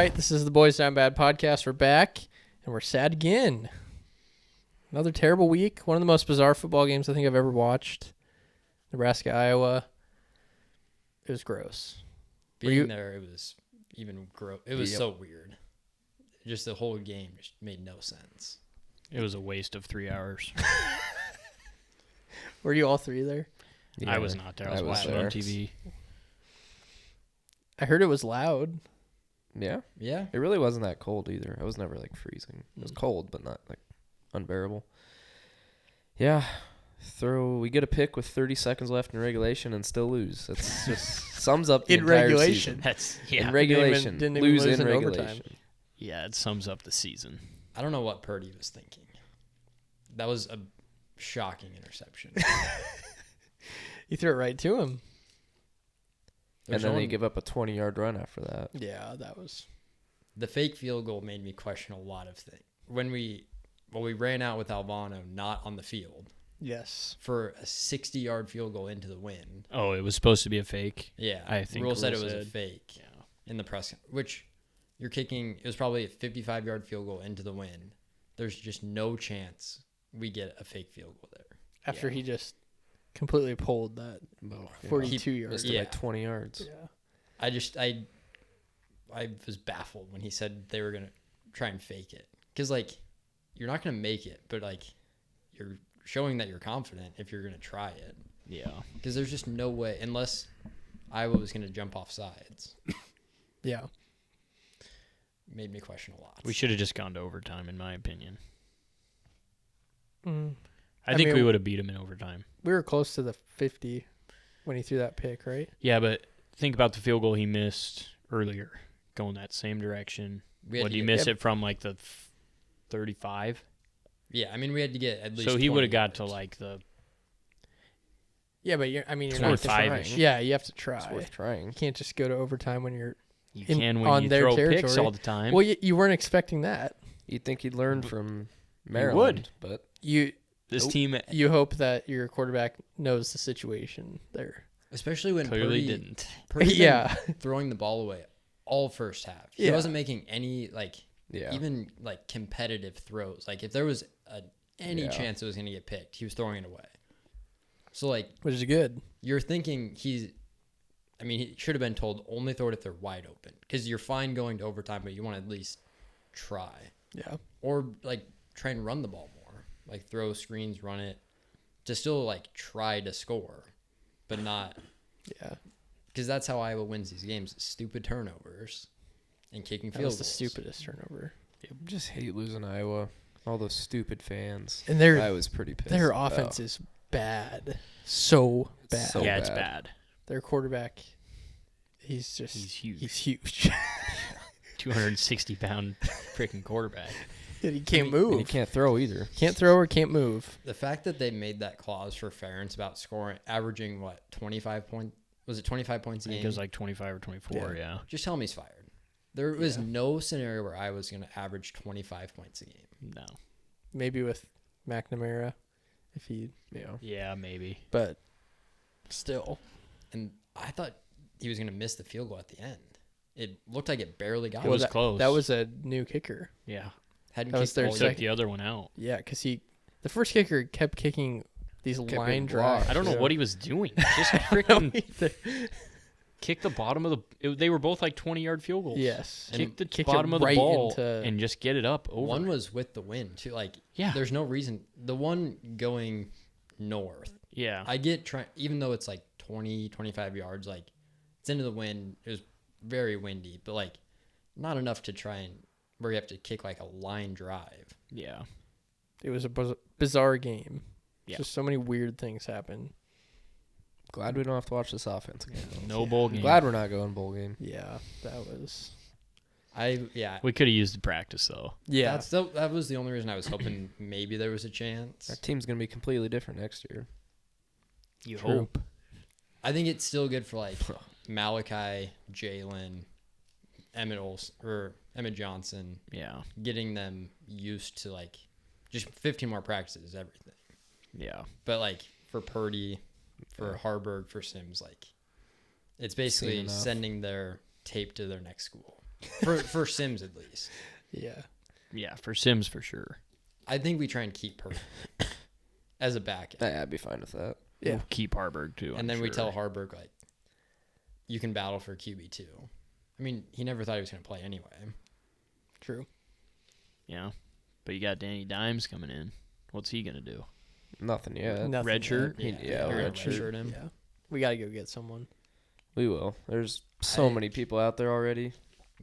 right, this is the Boys Down Bad podcast. We're back, and we're sad again. Another terrible week. One of the most bizarre football games I think I've ever watched. Nebraska-Iowa. It was gross. Being there, it was even gross. It was so weird. Just the whole game just made no sense. It was a waste of 3 hours. Were you all three there? Yeah, I was not there. I was watching on TV. I heard it was loud. Yeah? Yeah. It really wasn't that cold either. I was never, freezing. It was cold, but not, unbearable. Yeah. We get a pick with 30 seconds left in regulation and still lose. That's just sums up the entire regulation. Season. In regulation. Didn't even lose in regulation. overtime. Yeah, it sums up the season. I don't know what Purdy was thinking. That was a shocking interception. You threw it right to him. And then they give up a 20-yard run after that. Yeah, that was... The fake field goal made me question a lot of things. When we ran out with Alvano not on the field. Yes. For a 60-yard field goal into the wind. Oh, it was supposed to be a fake? Yeah. I think Rule said it was a fake in the press. Which you're kicking, it was probably a 55-yard field goal into the wind. There's just no chance we get a fake field goal there. After he just completely pulled that 42 yards. Missed it by 20 yards. Yeah. I was baffled when he said they were going to try and fake it. Because, you're not going to make it, but, you're showing that you're confident if you're going to try it. Yeah. Because there's just no way, unless Iowa was going to jump off sides. Yeah. Made me question a lot. We should have just gone to overtime, in my opinion. Mm. I think we would have beat him in overtime. We were close to the 50 when he threw that pick, right? Yeah, but think about the field goal he missed earlier, going that same direction. Would he miss it from the 35? Yeah, we had to get at least. So he would have got yards. to the. Yeah, but you're it's not worth trying. Yeah, you have to try. It's worth trying. You can't just go to overtime when you're You can when you throw picks all the time. Well, you weren't expecting that. You'd think he'd learn from Maryland. would. But this team. You hope that your quarterback knows the situation there. Especially when clearly didn't. Purdy yeah. throwing the ball away all first half. He wasn't making any even competitive throws. If there was any chance it was going to get picked, he was throwing it away. So which is good. You're thinking he should have been told only throw it if they're wide open, because you're fine going to overtime, but you want to at least try. Yeah. Or try and run the ball more, throw screens, run it, to still try to score, but not. Yeah. Because that's how Iowa wins these games: stupid turnovers and kicking field goals. That was the stupidest turnover. I just hate losing Iowa. All those stupid fans. And I was pretty pissed. Their offense is bad. So bad. So it's bad. Their quarterback, he's huge. He's huge. 260-pound freaking quarterback. And he can't move. And he can't throw either. Can't throw or can't move. The fact that they made that clause for Ferentz about scoring, averaging 25 points? Was it 25 points a game? I think it was 25 or 24, yeah. Just tell him he's fired. There was no scenario where I was going to average 25 points a game. No. Maybe with McNamara, if he, Yeah, maybe. But still. And I thought he was going to miss the field goal at the end. It looked like it barely got It was close. That was a new kicker. Yeah. Hadn't That was their Took the other one out. Yeah, because the first kicker kept kicking these line drives. I don't know what he was doing. Just freaking kick the bottom of the. They were both 20-yard field goals. Yes. Kick the kick bottom it of the right ball and just get it up over. One was with the wind too. There's no reason. The one going north. Yeah. I get even though it's 20, 25 yards, it's into the wind. It was very windy, but not enough to try and where you have to kick a line drive. Yeah. It was a bizarre game. Yeah. Just so many weird things happen. Glad we don't have to watch this offense again. No bowl game. Glad we're not going bowl game. Yeah, that was. We could have used the practice though. Yeah, that was the only reason I was hoping maybe there was a chance. Our team's gonna be completely different next year. You True. hope. I think it's still good for Malachi, Jalen, Emmett Johnson. Yeah. Getting them used to just 15 more practices is everything. Yeah. But for Purdy, for Harburg, for Sims, it's basically sending their tape to their next school. For Sims at least. Yeah. Yeah, for Sims for sure. I think we try and keep Perk as a back end. Yeah, I'd be fine with that. Yeah. We'll keep Harburg too. And then we tell Harburg, like, you can battle for QB2. I mean, he never thought he was going to play anyway. True. Yeah, but you got Danny Dimes coming in. What's he gonna do? Nothing yet. Nothing Red shirt? yet. Yeah, we're red gonna shirt. redshirt him. Yeah. We got to go get someone. We will. There's so I- many people out there already.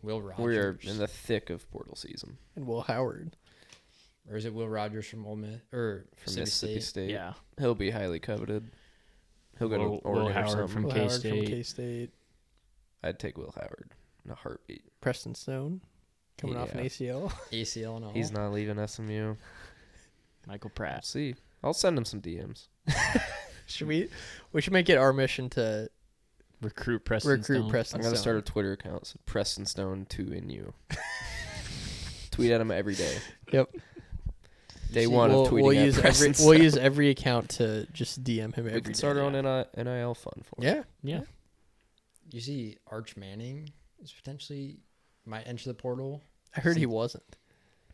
Will Rogers. We're in the thick of portal season. And Will Howard. Or is it Will Rogers from Ole Miss? Or From Mississippi Mississippi State. Yeah, He'll be highly coveted. He'll go Will to Oregon or Howard something. from Will Howard from K-State. K-State. I'd take Will Howard in a heartbeat. Preston Stone. Coming off an Yeah. ACL. ACL and all. He's not leaving SMU. Michael We'll Pratt. see. I'll send him some DMs. We should make it our mission to Recruit Preston Stone. Preston I'm gonna Stone. start a Twitter account. So Preston Stone 2NU. Tweet at him every day. Yep. Day one of tweeting we'll at use Preston we'll Stone. use every account to just DM him We every can day. start our own NIL fund for him. Yeah. Yeah, You see, Arch Manning is potentially might enter the portal. I heard he wasn't.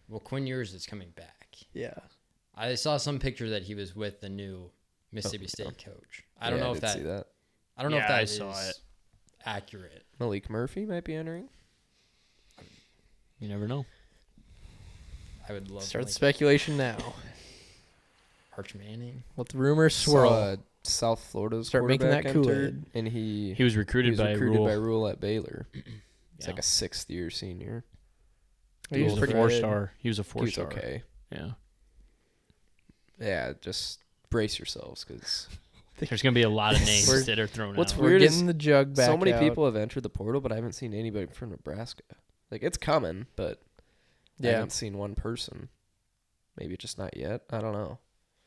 Well, Quinn Ewers is coming back. Yeah. I saw some pictures that he was with the new Mississippi State coach. I don't Yeah, know I if did that. see that. I don't know if Yeah, that I is saw it. accurate. Malik Murphy might be entering. you never know. I would love Start like, speculation now. Arch Manning. Let the rumors swirl. Saw South Florida's Start making quarterback that entered, Kool-Aid. and He was recruited by Rule. Rule at Baylor. It's Yeah. like a 6th-year senior. He He was was a pretty four good. star. He was a He four was star. okay. Yeah. Yeah, just brace yourselves because There's gonna be a lot of names We're- that are thrown what's out. We're weird is getting the jug back so many out. people have entered the portal, but I haven't seen anybody from Nebraska. Like, it's coming, but I Yeah. haven't seen one person. Maybe just not yet. I don't know.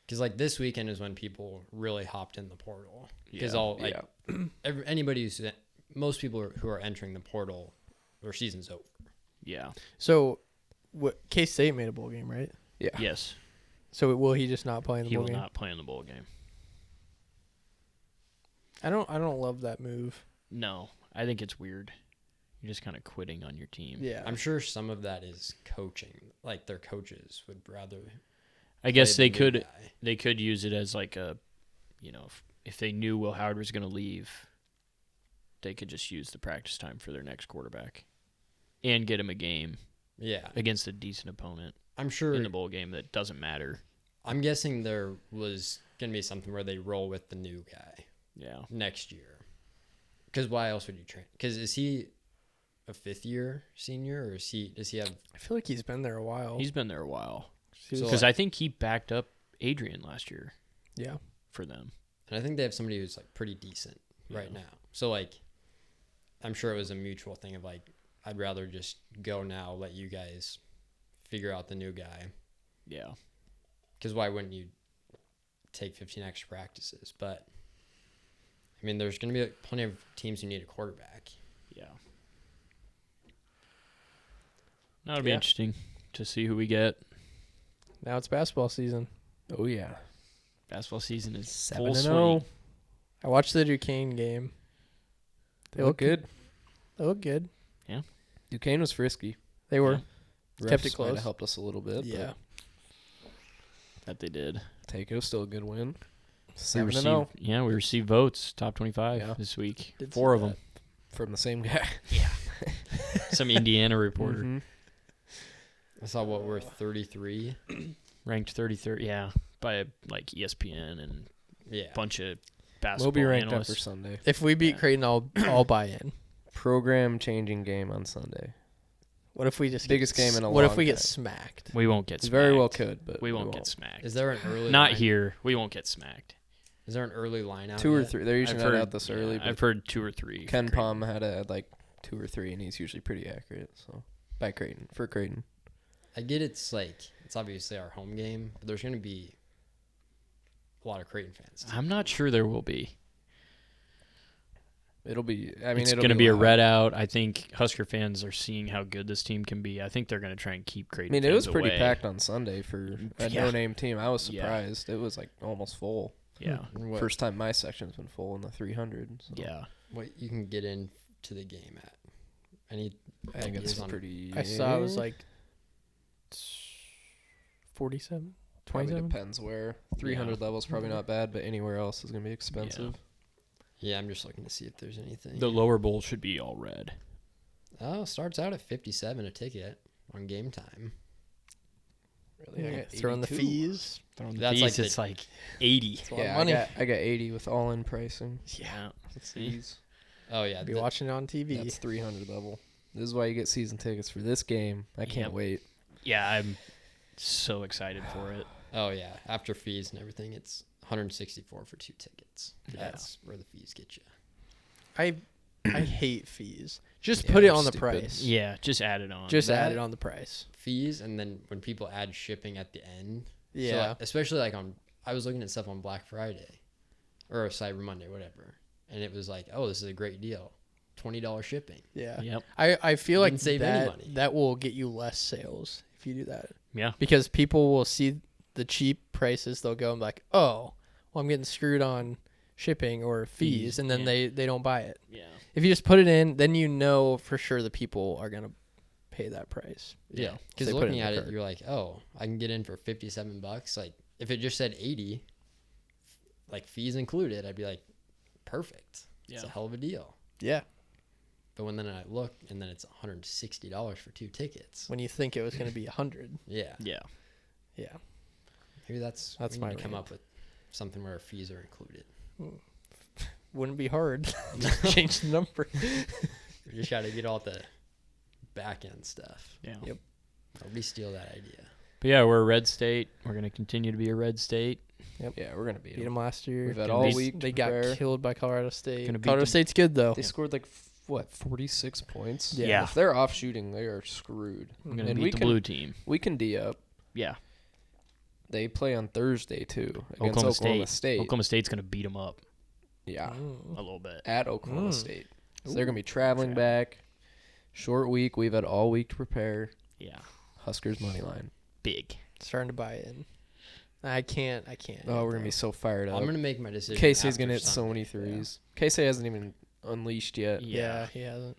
Because like this weekend is when people really hopped in the portal. Because Yeah. all like anybody who's most people who are entering the portal, their season's over. Yeah. So, what K-State made a bowl game, right? Yeah. Yes. So will he just not play in the He bowl will game? not play in the bowl game. I don't love that move. No, I think it's weird. You're just kind of quitting on your team. Yeah. I'm sure some of that is coaching. Like their coaches would rather. I guess play they the new could guy. they could use it as like a, if they knew Will Howard was going to leave, they could just use the practice time for their next quarterback, and get him a game Yeah, against a decent opponent I'm sure. in the bowl game that doesn't matter. I'm guessing there was gonna be something where they roll with the new guy Yeah. next year. Because why else would you train? Because is he a 5th-year senior, or does he have? I feel like he's been there a while. He's been there a while. He was- So, Because I think he backed up Adrian last year yeah. for them. And I think they have somebody who's like pretty decent right Yeah. now. So like, I'm sure it was a mutual thing of like, I'd rather just go now, let you guys figure out the new guy. Yeah. Because why wouldn't you take 15 extra practices? But I mean, there's going to be like plenty of teams who need a quarterback. Yeah. That'll be Yeah. interesting to see who we get. Now it's basketball season. Oh, yeah. Basketball season is 7-0. full swing. I watched the Duquesne game. They look good. They look good. Duquesne was frisky. They were. Refs Kept it might close. have helped us a little bit. Yeah. That they did. But Taco still a good win. We 7-0 received, we received votes, top 25 Yeah. this week. Did 4 see of them. from the same guy. Some Indiana reporter. Mhm. I saw what we're 33. Ranked 33rd, yeah, by like ESPN and Yeah. a bunch of We'll basketball be ranked up analysts. for Sunday. If we beat Yeah. Creighton, I'll buy in. Program changing game on Sunday. What if we just Biggest game in a What if long we get time. smacked? We won't get We smacked. very well could, but We won't get smacked. Is there an early? Not line? here. We won't get smacked. Is there an early line out? 2 or yet? 3. They're usually I've not heard, out this early. yeah, But I've heard 2 or 3. for Ken Creighton. Palm had like 2 or 3, and he's usually pretty accurate. So by Creighton for Creighton. I get it's obviously our home game, but there's going to be a lot of Creighton fans. I'm not sure there will be. It'll be. I mean, It's it'll going to be a loud. red out. I think Husker fans are seeing how good this team can be. I think they're going to try and keep I Creighton mean, it fans was pretty away. packed on Sunday for a Yeah. no-name team. I was Yeah. surprised. It was like almost full. Yeah. What, First time my section's been full in the 300. So. Yeah. what you can get into the game at Any I think it's ideas on pretty. I saw it was like 47, Probably 27. depends where. 300 levels probably not bad, but anywhere else is gonna be expensive. Yeah, I'm just looking to see if there's anything. The lower bowl should be all red. Oh, starts out at 57 a ticket on game time. Really, I got Throwing the 82. fees. That's like it's like 80. It's a lot Yeah, of money. I got 80 with all-in pricing. Yeah. That's fees. Oh yeah, Be watching it on TV. That's 300 level. This is why you get season tickets for this game. I can't Yep. wait. Yeah, I'm so excited for it. Oh yeah, after fees and everything, it's 164 for 2 tickets. Yeah. That's where the fees get you. I hate fees. Just Yeah, put it they're on the stupid. price. Yeah, just add it on. Just add That- it on the price. Fees, and then when people add shipping at the end. So Yeah. like, especially like I was looking at stuff on Black Friday, or Cyber Monday, whatever, and it was like, oh, this is a great deal, $20 shipping. Yeah. Yep. I feel like Didn't save any that money. that will get you less sales if you do that. Yeah. Because people will see the cheap prices, they'll go and be like, "Oh, well, I'm getting screwed on shipping or fees," and then yeah. they don't buy it. Yeah. If you just put it in, then you know for sure the people are gonna pay that price. Yeah. Because They put it looking in the at it, cart. you're like, oh, I can get in for $57. Like if it just said 80, like fees included, I'd be like, perfect. It's a Yeah. hell of a deal. Yeah. But when then I look, and then it's $160 for 2 tickets. When you think it was gonna be 100. Yeah, Yeah. Yeah. maybe that's That's we my need to come rant. up with something where fees are included. Wouldn't be hard. to change the number. We just got to get all the back end stuff. Yeah. Yep. Nobody steal that idea. But yeah, we're a red state. We're going to continue to be a red state. Yeah, we're gonna beat Beat them. them last year. We've had Gonna all beat- week. They to got prepare. killed by Colorado State. Gonna beat Colorado them. State's good though. They scored like 46 points. Yeah. If they're off shooting, they are screwed. We're going to And beat we the can- blue team. We can D up. Yeah. They play on Thursday too against Oklahoma Oklahoma State. State. Oklahoma State's going to beat them up Yeah, a little bit. at Oklahoma Mm. State. So they're gonna be traveling back. Short week. We've had all week to prepare. Yeah. Huskers money line. Big. Starting to buy in. I can't. Oh, we're gonna be so fired up. I'm gonna make my decision. Casey's after gonna hit so many Sunday. threes. Casey hasn't even unleashed yet. Yeah, he hasn't.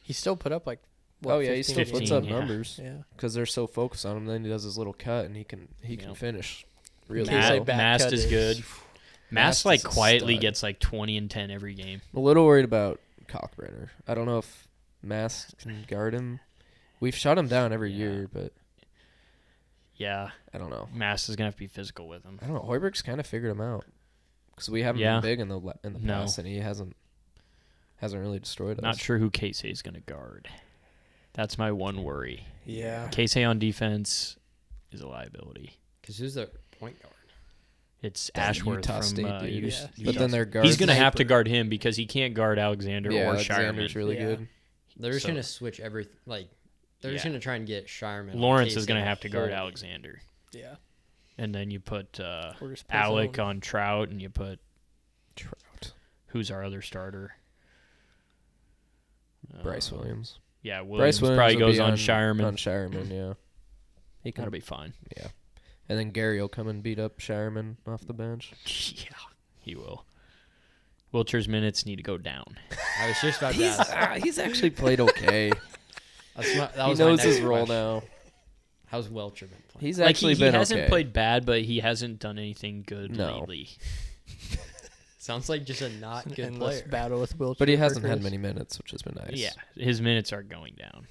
He still put up like. Oh yeah, he 15 still games? puts up 15, yeah. numbers Yeah. because they're so focused on him. Then he does his little cut and he can Yeah. finish really Casey well. back Mast cut is is- good. Mast Mast like is a quietly stud. gets like 20 and 10 every game. I'm a little worried about Cockbrenner. I don't know if Mast can guard him. We've shut him down every Yeah. year, but Yeah. I don't know. Mast is going to have to be physical with him. I don't know. Hoiberg's kind of figured him out because we haven't Yeah. been big in the No. past, and he hasn't really destroyed us. Not sure who Casey is going to guard. That's my one worry. Yeah. Casey on defense is a liability. Because who's the point guard? It's That Ashworth Utah from State dude. Yeah. Utah. But then their guard. He's going to have to sniper. guard him because he can't guard Alexander yeah, or Alexander's Shireman. really Yeah. good. They're just So- gonna switch everything. Like they're just Yeah. gonna try and get Shireman. on Lawrence is Casey going to the have to guard whole game. Alexander. Yeah. And then you put Or just play Alec zone. on Trout, and you put Trout. who's our other starter? Bryce Williams. Yeah, Bryce Williams Williams probably will goes be on Shireman. On Shireman, yeah. He can That'll be fine. Yeah. And then Gary will come and beat up Shireman off the bench. Yeah, he will. Wilcher's minutes need to go down. I was just about to ask. He's actually played okay. That he was my knows his next role question. now. How's Welcher been playing? He's Like actually he been hasn't okay. played bad, but he hasn't done anything good No. lately. Sounds like just a not An good endless player. battle with Wiltshire. But he for hasn't had Chris. many minutes, which has been nice. Yeah, his minutes are going down.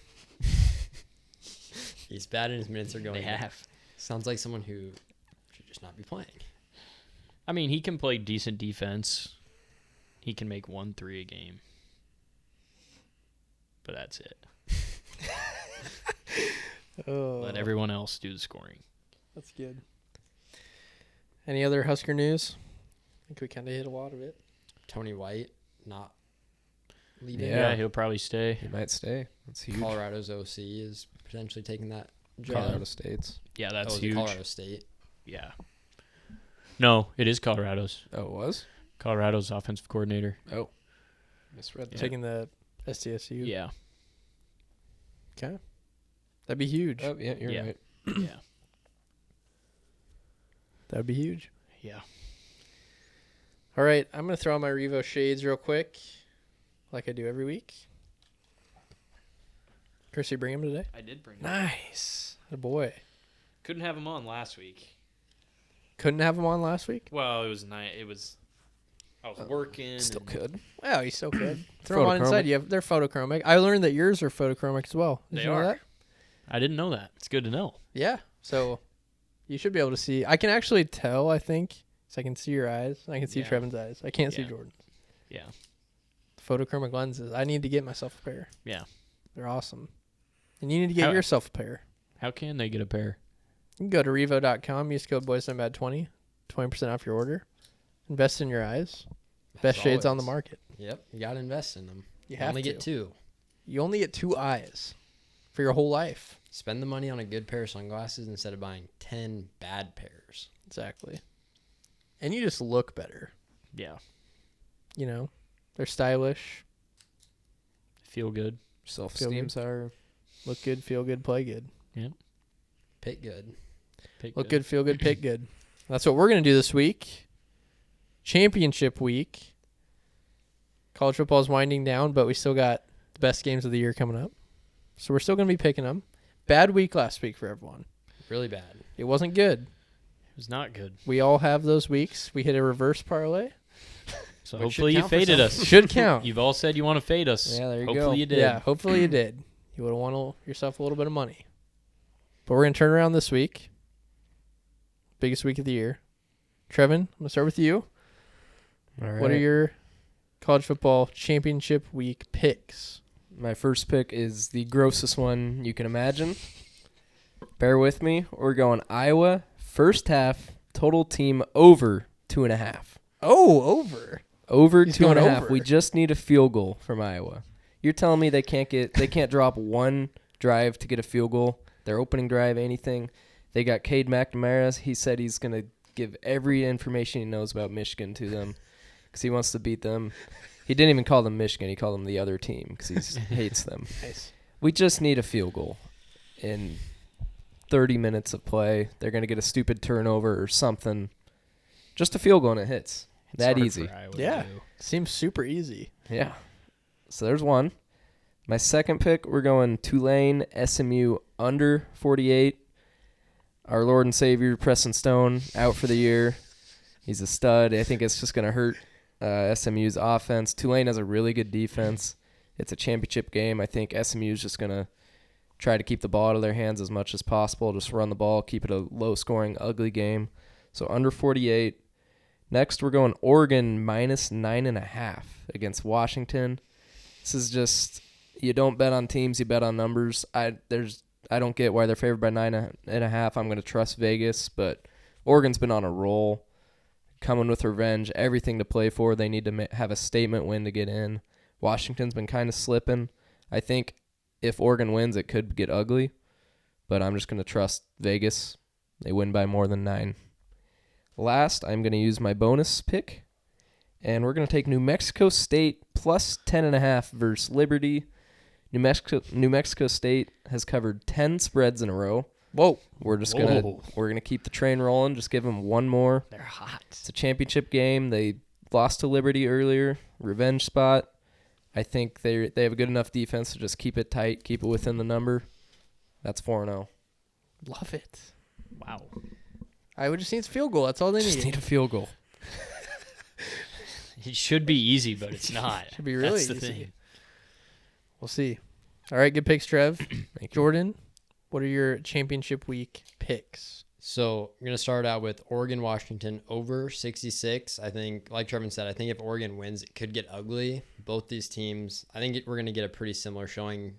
He's bad and his minutes are going. They down. have. Sounds like someone who should just not be playing. I mean, he can play decent defense. He can make 1-3 a game. But that's it. Oh, Let everyone else do the scoring. that's good. Any other Husker news? I think we kind of hit a lot of it. Tony White not leaving. Yeah. Yeah, he'll probably stay. He might stay. That's huge. Colorado's OC is potentially taking that job. Colorado State's. Yeah, Oh, that's is it huge. Colorado State. Yeah. No, it is Colorado's. Oh, it was? Colorado's offensive coordinator. Oh. Misread that. Taking the SDSU. Yeah. Okay. That'd be huge. Oh, yeah, you're Yeah. right. Yeah. That'd be huge. Yeah. All right, I'm gonna throw on my Revo shades real quick, like I do every week. Chris, you bring him today? I did bring him. Nice. Good boy. Couldn't have him on last week. Couldn't have him on last week? Well, it was night. I was working. Still and could. Well, you still could. Throw them on inside. Photochromic. They're photochromic. I learned that yours are photochromic as well. Did They you know are. that? I didn't know that. It's good to know. Yeah. So you should be able to see. I can actually tell, I think. So I can see your eyes. I can see Yeah. Trevin's eyes. I can't see Yeah. Jordan's. Yeah. Photochromic lenses. I need to get myself a pair. Yeah. They're awesome. And you need to get How- yourself a pair. How can they get a pair? You can go to revo.com, use code BoysNoMad20, 20% off your order. Invest in your eyes. Best As shades on the always. market. Yep, you got to invest in them. You have only to. get 2. You only get 2 eyes for your whole life. Spend the money on a good pair of sunglasses instead of buying 10 bad pairs. Exactly. And you just look better. Yeah. You know, they're stylish, Feel good. Self-esteem's higher. look good, feel good, play good. Pick good. Pick Look good, feel good, pick good. That's what we're going to do this week. Championship week. College football is winding down, but we still got the best games of the year coming up. So we're still going to be picking them. Bad week last week for everyone. Really bad. It wasn't good. It was not good. We all have those weeks. We hit a reverse parlay. So Which hopefully should you count for faded us. something. Should count. You've all said you want to fade us. Yeah, there you Hopefully go. you did. Yeah, hopefully you did. You would have won yourself a little bit of money. But we're going to turn around this week. Biggest week of the year. Trevin, I'm going to start with you. All right. What are your college football championship week picks? My first pick is the grossest one you can imagine. Bear with me. We're going Iowa, first half, total team over 2.5. Oh, over. Over He's 2.5. going over. We just need a field goal from Iowa. You're telling me they can't drop one drive to get a field goal? Their opening drive, anything. They got Cade McNamara. He said he's going to give every information he knows about Michigan to them because he wants to beat them. He didn't even call them Michigan. He called them the other team because he hates them. Nice. We just need a field goal in 30 minutes of play. They're going to get a stupid turnover or something. Just a field goal and it hits. It's That hard easy. for Iowa to Yeah. do. Seems super easy. Yeah. So there's one. My second pick, we're going Tulane, SMU under 48. Our Lord and Savior, Preston Stone, out for the year. He's a stud. I think it's just going to hurt SMU's offense. Tulane has a really good defense. It's a championship game. I think SMU is just going to try to keep the ball out of their hands as much as possible. Just run the ball, keep it a low-scoring, ugly game. So under 48. Next, we're going Oregon minus 9.5 against Washington. This is just, you don't bet on teams, you bet on numbers. I don't get why they're favored by 9.5. I'm going to trust Vegas, but Oregon's been on a roll, coming with revenge, everything to play for. They need to have a statement win to get in. Washington's been kind of slipping. I think if Oregon wins, it could get ugly, but I'm just going to trust Vegas. They win by more than 9. Last, I'm going to use my bonus pick, and we're going to take New Mexico State plus 10.5 versus Liberty. New Mexico State has covered 10 spreads in a row. Whoa. We're just Whoa. gonna keep the train rolling. Just give them one more. They're hot. It's a championship game. They lost to Liberty earlier. Revenge spot. I think they have a good enough defense to just keep it tight, keep it within the number. That's 4-0. Love it. Wow. Iowa just needs a field goal. That's all they Just need. need a field goal. It should be easy, but it's not. Should be really That's the easy. thing. We'll see. All right, good picks, Trev. Thank you. Jordan, what are your championship week picks? So I'm going to start out with Oregon-Washington over 66. I think, like Trevin said, I think if Oregon wins, it could get ugly. Both these teams, I think we're going to get a pretty similar showing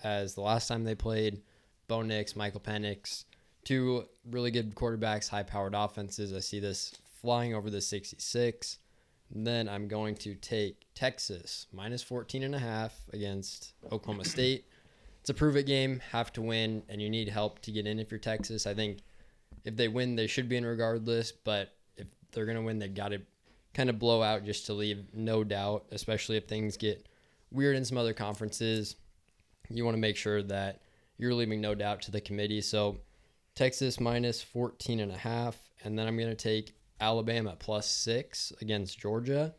as the last time they played. Bo Nix, Michael Penix, two really good quarterbacks, high-powered offenses. I see this flying over the 66. And then I'm going to take Texas minus 14.5 against Oklahoma State. It's a prove-it game, have to win, and you need help to get in if you're Texas. I think if they win, they should be in regardless, but if they're going to win, they've got to kind of blow out just to leave no doubt, especially if things get weird in some other conferences. You want to make sure that you're leaving no doubt to the committee. So Texas minus 14.5, and then I'm going to take Alabama plus 6 against Georgia.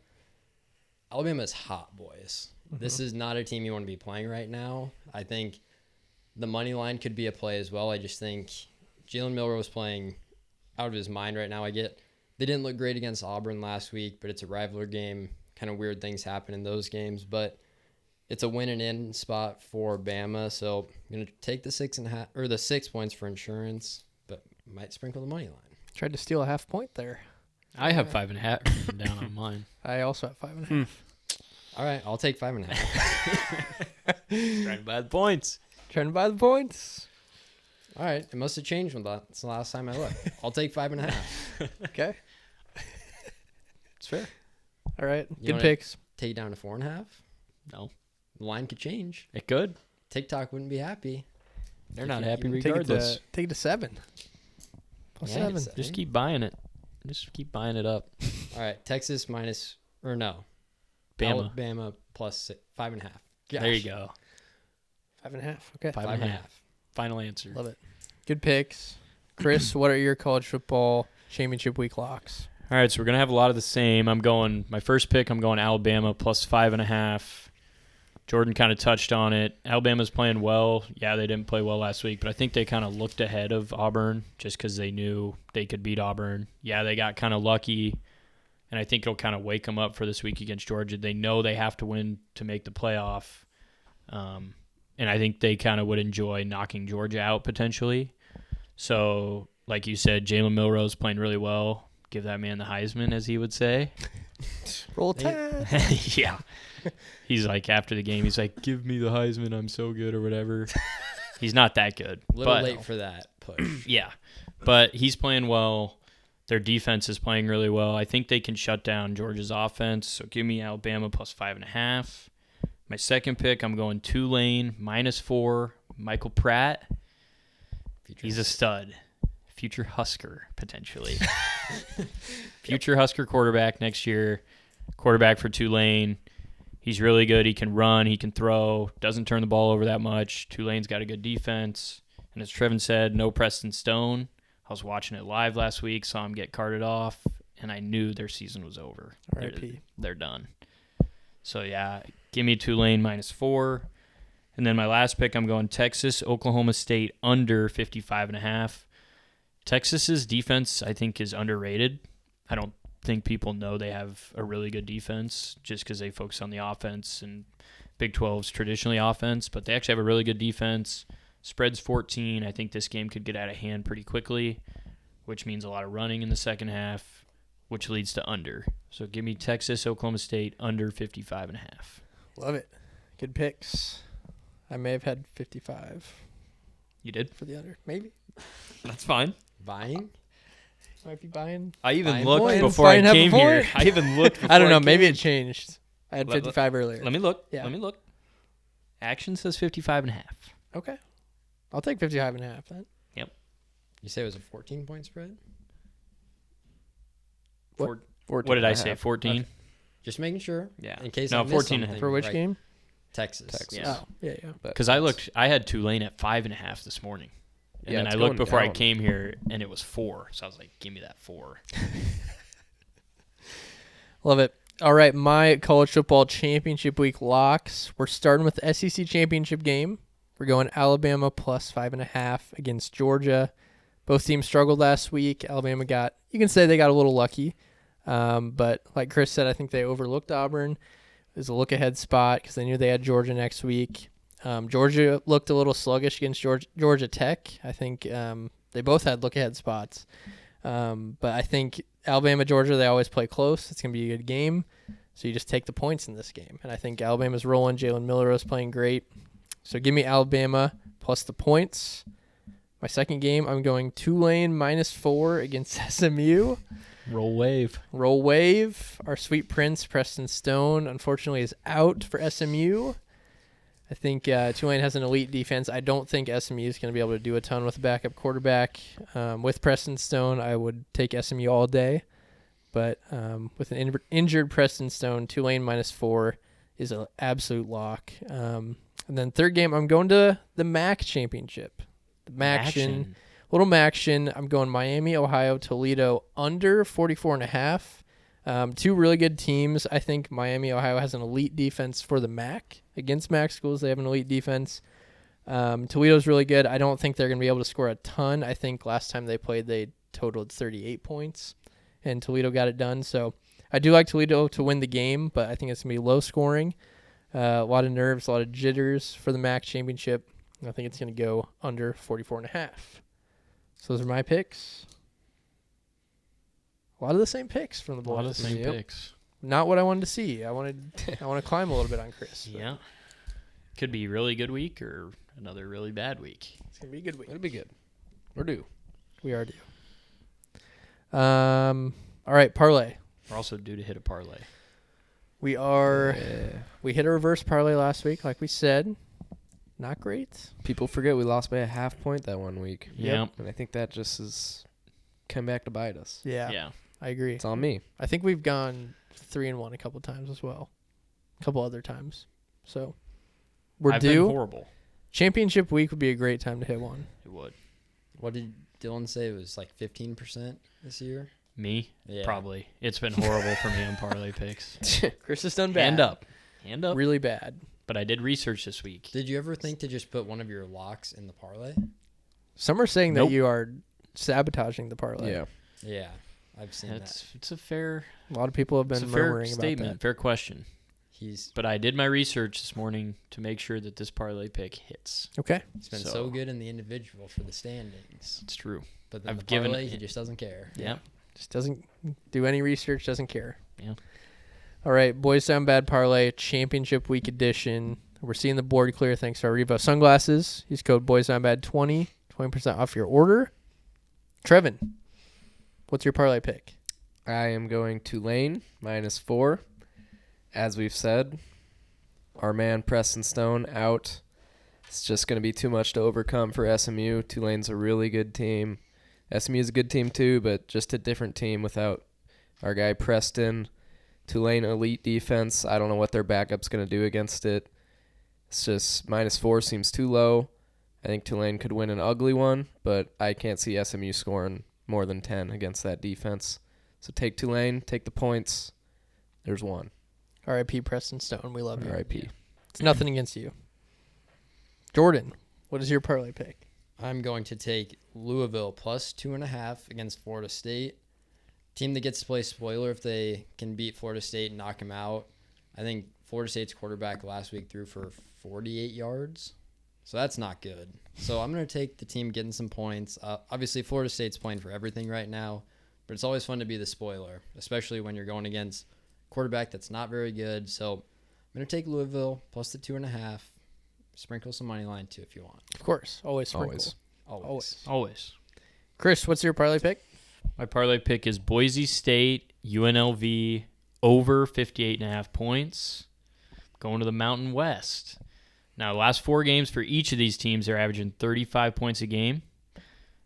Alabama's hot, boys. This is not a team you want to be playing right now. I think the money line could be a play as well. I just think Jalen Milroe playing out of his mind right now. They didn't look great against Auburn last week, but it's a rivalry game. Kind of weird things happen in those games, but it's a win and in spot for Bama. So I'm going to take the 6.5 or the 6 points for insurance, but might sprinkle the money line. Tried to steal a half point there. I have 5.5 written down on mine. I also have 5.5. All right, I'll take 5.5. Trying to buy the points. Trying to buy the points. All right, it must have changed since the last time I looked. I'll take 5.5. Okay. It's fair. All right. You Good wanna picks. Take it down to 4.5. No, The line could change. it could. TikTok wouldn't be happy. They're If not you- happy you regardless. Take it to 7. Plus Yeah, 7. it's- Just keep buying it. Just keep buying it up. All right, Texas minus or no, Bama. Alabama plus 5.5. There you go. 5.5. Okay. 5.5. Final answer. Love it. Good picks. Chris, what are your college football championship week locks? All right, so we're going to have a lot of the same. My first pick, I'm going Alabama plus 5.5. Jordan kind of touched on it. Alabama's playing well. Yeah, they didn't play well last week, but I think they kind of looked ahead of Auburn just because they knew they could beat Auburn. Yeah, they got kind of lucky, and I think it'll kind of wake them up for this week against Georgia. They know they have to win to make the playoff, and I think they kind of would enjoy knocking Georgia out potentially. So, like you said, Jalen Milroe's playing really well. Give that man the Heisman, as he would say. Roll Tide. Yeah. He's like, after the game, he's like, give me the Heisman, I'm so good, or whatever. He's not that good. A little but, late for that push. Yeah. But he's playing well. Their defense is playing really well. I think they can shut down Georgia's offense. So give me Alabama plus 5.5. My second pick, I'm going Tulane minus 4. Michael Pratt. He's a stud. Future Husker, potentially. Future Husker quarterback next year. Quarterback for Tulane. He's really good. He can run. He can throw. Doesn't turn the ball over that much. Tulane's got a good defense. And as Trevin said, no Preston Stone. I was watching it live last week, saw him get carted off, and I knew their season was over. R.I.P. They're done. So, yeah, give me Tulane minus 4. And then my last pick, I'm going Texas, Oklahoma State under 55.5. Texas's defense, I think, is underrated. I don't think people know they have a really good defense just because they focus on the offense, and Big 12's traditionally offense, but they actually have a really good defense. Spread's 14. I think this game could get out of hand pretty quickly, which means a lot of running in the second half, which leads to under. So give me Texas, Oklahoma State under 55.5. Love it. Good picks. I may have had 55 You did? for the under. Maybe. That's fine. Buying? Might be buying. I even Buying looked points. before I Buying half a came here. point. I even looked before I don't know. came. Maybe it changed. I had Let- 55 earlier. Let me look. Yeah. Let me look. Action says 55.5. Okay. I'll take 55.5 then. You say it was a 14-point spread? What? What did I say? 14? Okay. Just making sure. Yeah. In case No, I missed 14 and a half. something. For which Right. game? Texas. Texas. Yeah. Oh, yeah, yeah. Because I had Tulane at 5.5 this morning. And Yeah, then it's I looked going before I down. came here, and it was 4. So I was like, give me that 4. Love it. All right, my college football championship week locks. We're starting with the SEC championship game. We're going Alabama plus 5.5 against Georgia. Both teams struggled last week. Alabama you can say they got a little lucky. But like Chris said, I think they overlooked Auburn. It was a look-ahead spot because they knew they had Georgia next week. Georgia looked a little sluggish against Georgia Tech. I think they both had look-ahead spots. But I think Alabama, Georgia, they always play close. It's going to be a good game. So you just take the points in this game. And I think Alabama's rolling. Jalen Milroe is playing great. So give me Alabama plus the points. My second game, I'm going Tulane minus 4 against SMU. Roll wave. Roll wave. Our sweet prince, Preston Stone, unfortunately is out for SMU. I think Tulane has an elite defense. I don't think SMU is going to be able to do a ton with a backup quarterback. With Preston Stone, I would take SMU all day. But with an injured Preston Stone, Tulane minus 4 is an absolute lock. And then third game, I'm going to the MAC championship. The MACtion. Little MACtion. I'm going Miami, Ohio, Toledo under 44.5. Two really good teams. I think Miami, Ohio has an elite defense for the MAC. Against MAC schools, they have an elite defense. Toledo's really good. I don't think they're going to be able to score a ton. I think last time they played, they totaled 38 points, and Toledo got it done. So I do like Toledo to win the game, but I think it's going to be low scoring. A lot of nerves, a lot of jitters for the MAC championship. I think it's going to go under 44.5. So those are my picks. A lot of the same picks from the boys. A lot of the same Yep. picks. Not what I wanted to see. I want to climb a little bit on Chris. but Yeah. Could be a really good week or another really bad week. It's going to be a good week. It'll be good. We're due. We are due. All right, parlay. We're also due to hit a parlay. We are. Yeah. We hit a reverse parlay last week, like we said. Not great. People forget we lost by a half point that one week. Yeah. And I think that just has come back to bite us. Yeah, I agree. It's on me. I think we've gone 3-1 a couple times as well. A couple other times. So we're I've due. been horrible. Championship week would be a great time to hit one. It would. What did Dylan say? It was like 15% this year? Me? Yeah. Probably. It's been horrible for me on parlay picks. Chris has done bad. Hand up. Hand up. Really bad. But I did research this week. Did you ever think to just put one of your locks in the parlay? Some are saying Nope. that you are sabotaging the parlay. Yeah. Yeah, I've seen that. It's a fair, A lot of people have it's been a fair murmuring about statement, that. fair question. He's But I did my research this morning to make sure that this parlay pick hits. Okay. been so good in the individual for the standings, It's true. but then I've the given parlay, it- he just doesn't care. Yeah. Just doesn't do any research, doesn't care. Yeah. All right, Boys Down Bad Parlay, Championship Week Edition. We're seeing the board clear thanks to our Revo sunglasses. Use code Boys Down Bad 20% off your order. Trevin, what's your parlay pick? I am going Tulane -4. As we've said, our man Preston Stone out. It's just going to be too much to overcome for SMU. Tulane's a really good team. SMU is a good team too, but just a different team without our guy Preston. Tulane elite defense. I don't know what their backup's going to do against it. It's just -4 seems too low. I think Tulane could win an ugly one, but I can't see SMU scoring more than 10 against that defense. So take Tulane, take the points. There's one. R.I.P. Preston Stone. We love you. R.I.P. It's nothing against you. Jordan, what is your parlay pick? I'm going to take Louisville +2.5 against Florida State. Team that gets to play spoiler if they can beat Florida State and knock them out. I think Florida State's quarterback last week threw for 48 yards. So that's not good. So I'm going to take the team getting some points. Obviously, Florida State's playing for everything right now, but it's always fun to be the spoiler, especially when you're going against a quarterback that's not very good. So I'm going to take Louisville plus the 2.5. Sprinkle some money line too if you want. Of course. Always sprinkle. Always. Always. Chris, what's your parlay pick? My parlay pick is Boise State, UNLV, over 58.5 points. Going to the Mountain West. Now, last 4 games for each of these teams, they're averaging 35 points a game.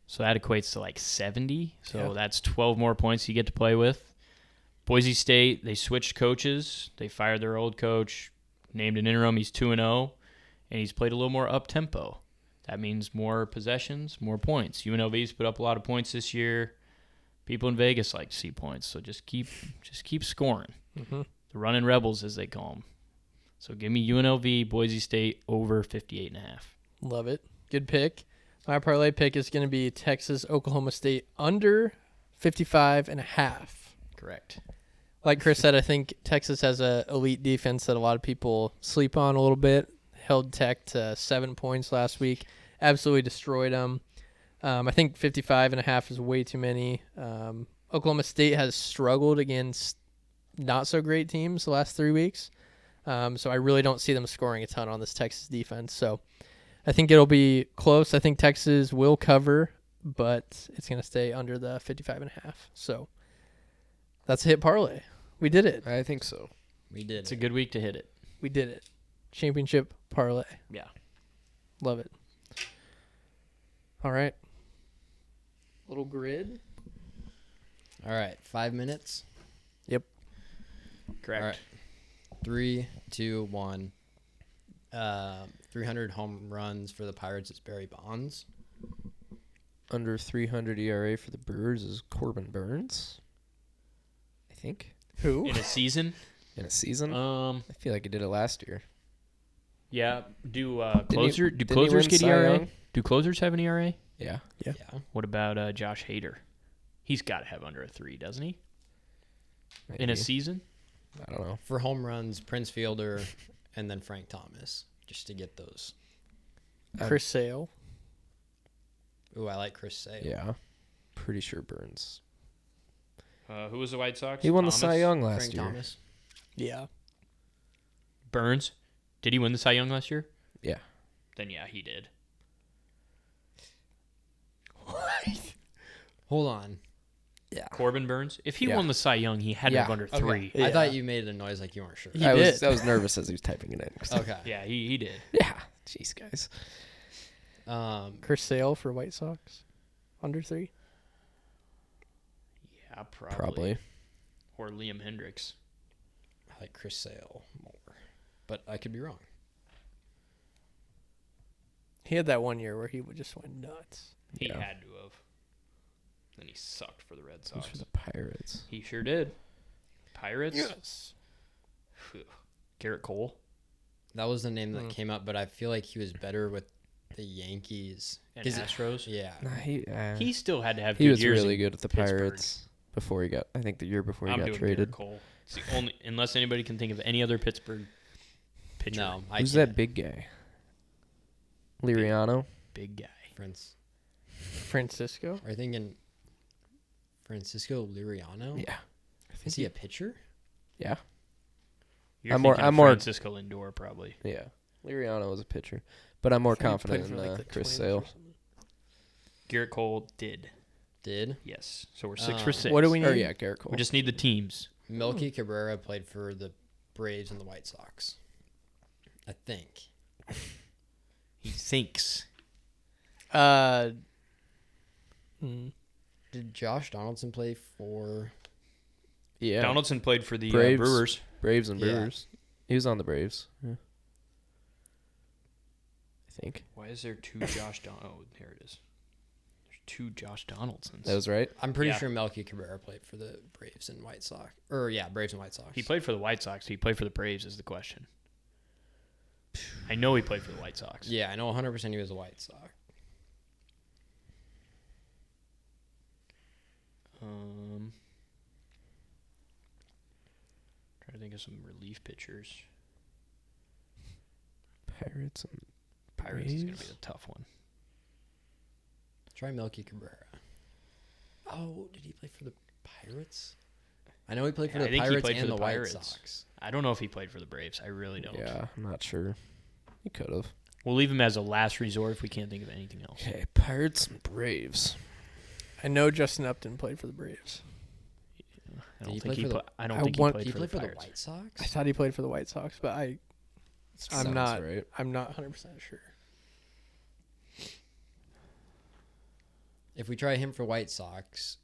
So that equates to like 70. So Yeah. that's 12 more points you get to play with. Boise State, they switched coaches. They fired their old coach, named an interim. He's 2-0, and he's played a little more up-tempo. That means more possessions, more points. UNLV's put up a lot of points this year. People in Vegas like to see points, so just keep scoring. Mm-hmm. The running Rebels, as they call them. So give me UNLV, Boise State, over 58.5. Love it. Good pick. My parlay pick is going to be Texas, Oklahoma State, under 55.5. Correct. Like Chris said, I think Texas has a elite defense that a lot of people sleep on a little bit. Held Tech to 7 points last week. Absolutely destroyed them. I think 55.5 is way too many. Oklahoma State has struggled against not so great teams the last 3 weeks. So I really don't see them scoring a ton on this Texas defense. So I think it'll be close. I think Texas will cover, but it's going to stay under the 55.5. So that's a hit parlay. We did it. I think so. We did. It's a good week to hit it. We did it. Championship parlay. Yeah. Love it. All right. Little grid. All right, 5 minutes. Correct. All right. 3, 2, 1. 300 home runs for the Pirates is Barry Bonds. Under 300 ERA for the Brewers is Corbin Burns. I think. Who? In a season? In a season? I I feel like he did it last year. Yeah. Do Didn't he closers win get Cy ERA? Young? Do closers have an ERA? Yeah. Yeah. What about Josh Hader? He's got to have under a 3, doesn't he? In a Maybe. season? I don't know. For home runs, Prince Fielder, and then Frank Thomas, just to get those. Chris Sale. Ooh, I like Chris Sale. Yeah. Pretty sure Burns. Who was the White Sox? He won Thomas? the Cy Young last Frank year. Thomas. Yeah. Burns? Did he win the Cy Young last year? Yeah. Then yeah, he did. Hold on. Yeah. Corbin Burns? If he Yeah. won the Cy Young, he had to have Yeah. under Okay. 3. Yeah. I thought you made a noise like you weren't sure. He I did. was nervous as he was typing it in. Okay. Yeah, he did. Yeah. Jeez, guys. Chris Sale for White Sox. Under 3. Yeah, Probably. Or Liam Hendricks. I like Chris Sale more, but I could be wrong. He had that one year where he would just went nuts. He Yeah. had to have. Then he sucked for the Red It was Sox. for the Pirates. He sure did. Pirates? Yes. Phew. Garrett Cole. That was the name that came up, but I feel like he was better with the Yankees. And 'Cause Astros. Yeah. Nah, He still had to have he good was years really in good with the Pittsburgh. Pirates before he got. I think the year before he I'm got doing traded. Garrett Cole. It's the only, unless anybody can think of any other Pittsburgh pitcher. No, I Who's can't. that big guy? Liriano. Big guy. Francisco. Are you thinking Francisco Liriano? Yeah. Is he a pitcher? Yeah. You're I'm more- thinking I'm of more- Francisco Lindor, probably. Yeah. Liriano was a pitcher, but I'm more I thought he confident played in for, like, the Chris Twins Sale. or something. Garrett Cole did. Did. Yes. So we're 6 for 6. What do we need? Or yeah, Garrett Cole. We just need the teams. Melky Cabrera played for the Braves and the White Sox. I think. He thinks. Did Josh Donaldson play for? yeah. Donaldson played for the Braves. Brewers. Braves and Yeah. Brewers. He was on the Braves. Yeah. I think Why is there 2 Josh Oh, here it is. There's 2 Josh Donaldsons. that was right. I'm pretty Yeah. sure Melky Cabrera played for the Braves and White Sox. Or yeah, Braves and White Sox. He played for the White Sox. He played for the Braves is the question. I know he played for the White Sox. Yeah, I know 100% he was a White Sox. Trying to think of some relief pitchers. Pirates and Pirates is going to Braves? be a tough one. Try Melky Cabrera. Oh, did he play for the Pirates? I know he played for Yeah, I the think he Pirates played for and the the White Pirates. Sox. I don't know if he played for the Braves. I really don't. yeah, I'm not sure. He could have. We'll leave him as a last resort if we can't think of anything else. Okay, Pirates and Braves. I know Justin Upton played for the Braves. I Did don't he think play he for the- pla- I don't I think want- he Did he played play for the for the Pirates. White I Sox? thought he played for the White Sox, but I'm Sounds not. right. I'm not 100% sure. If we try him for White Sox,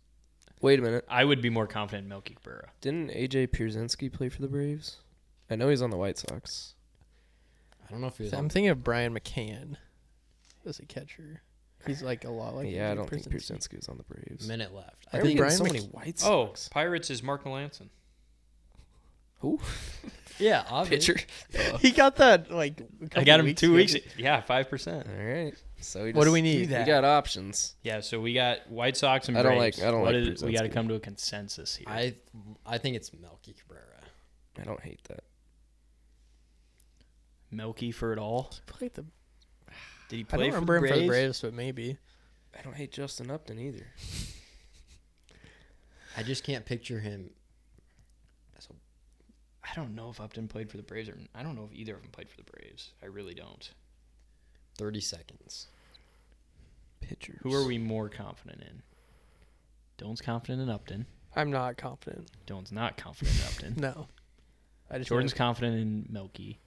Wait a minute. I would be more confident in Melky Cabrera. Didn't AJ Pierzynski play for the Braves? I know he's on the White Sox. I don't know if he was I'm on thinking of Brian McCann as a catcher. He's like a lot like. yeah, I AJ don't think Pierzynski. Pierzynski was on the Braves. minute left. I I think think Brian so Mc- many White Oh, Sox. Pirates is Mark Melanson. Who? yeah, obviously. Pitcher. He got that like. a I couple got him weeks 2 ago. weeks. Yeah, 5%. All right. So What do we need? We got options. Yeah, so we got White Sox and I don't Braves. like- I don't What like is- we got to Pierzynski. come to a consensus here. I think it's Melky Cabrera. I don't hate that. Melky for it all. He played the. Did he I play don't for remember the him for the Braves? Braves, but maybe. I don't hate Justin Upton either. I just can't picture him. As a, I don't know if Upton played for the Braves or I don't know if either of them played for the Braves. I really don't. 30 seconds. Pitchers. Who are we more confident in? Dylan's confident in Upton. I'm not confident. Dylan's not confident in Upton. No. I just Jordan's confident in Melky.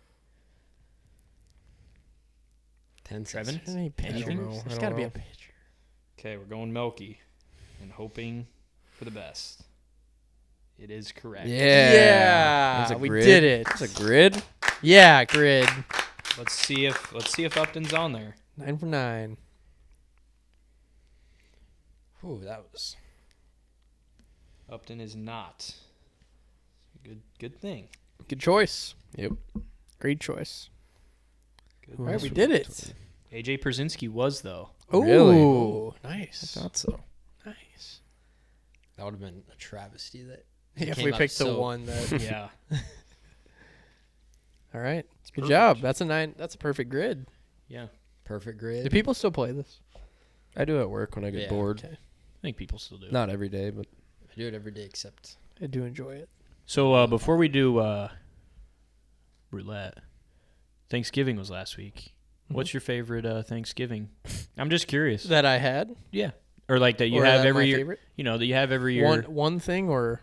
10 Trevin? seconds. Any Anything? pitchers? know. I There's don't got to be know. a pitcher. Okay, we're going Melky and hoping for the best. It is correct. Yeah, There's a we grid. did it. There's a grid. Yeah, grid. Let's see if Upton's on there. 9 for 9. Ooh, that was. Upton is not. Good thing. Good choice. Yep. Great choice. All right, we did it. AJ Przinsky was, though. Oh, Really? nice. I thought so. Nice. That would have been a travesty. That Yeah, if came we up picked the so- one that. Yeah. All right. Good perfect. job. That's a 9. That's a perfect grid. Yeah. perfect grid. Do people still play this? I do at work when I get Yeah. bored. Okay. I think people still do. Not every day, but I do it every day except I do enjoy it. So before we do roulette, Thanksgiving was last week. What's your favorite Thanksgiving? I'm just curious. That I had? Yeah. Or like that you Or have that every my year. favorite? You know, that you have every year. One thing or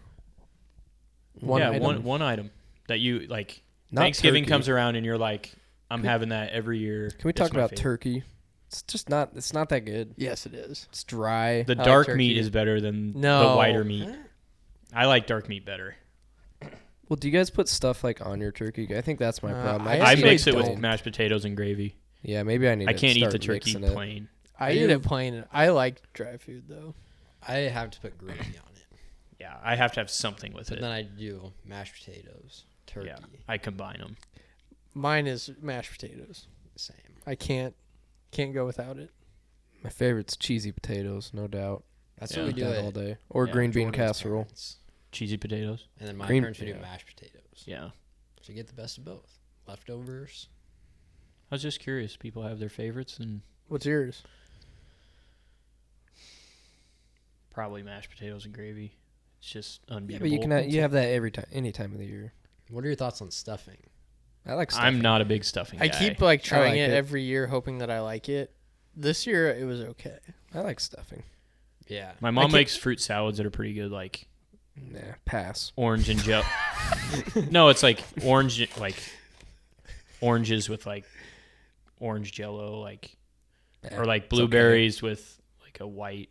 one yeah, item? one item that you like. Not Thanksgiving turkey. comes around and you're like, I'm having that every year. Can we It's talk my about favorite. turkey? It's just not. It's not that good. Yes, it is. It's dry. The I like dark turkey. meat is better than No. the whiter meat. I like dark meat better. Well, do you guys put stuff like on your turkey? I think that's my problem. I I actually mix it with don't. mashed potatoes and gravy. Yeah, maybe I need. I to can't eat start the turkey mixing it. plain. I I eat do- it plain. I like dry food though. I have to put gravy on it. Yeah, I have to have something with But it. then I do mashed potatoes, turkey, Yeah, I combine them. Mine is mashed potatoes. same. I can't go without it. My favorite's cheesy potatoes, no doubt. That's Yeah. what we Eat do that at all day. Or Yeah, green bean Jordan's casserole. parents. Cheesy potatoes. And then my Green- parents would do yeah. mashed potatoes. Yeah. So you get the best of both. Leftovers. I was just curious. People have their favorites, and What's yours? probably mashed potatoes and gravy. It's just Yeah, unbeatable. but you can you have that every time, any time of the year. What are your thoughts on stuffing? I like. Stuffing. I'm not a big stuffing guy. I keep like trying like it it. every year, hoping that I like it. This year it was okay. I like stuffing. Yeah. My mom can't- makes fruit salads that are pretty good, like Nah, pass. orange and jello. No, it's like orange, like oranges with like orange jello, like Nah, or like it's okay. blueberries with like a white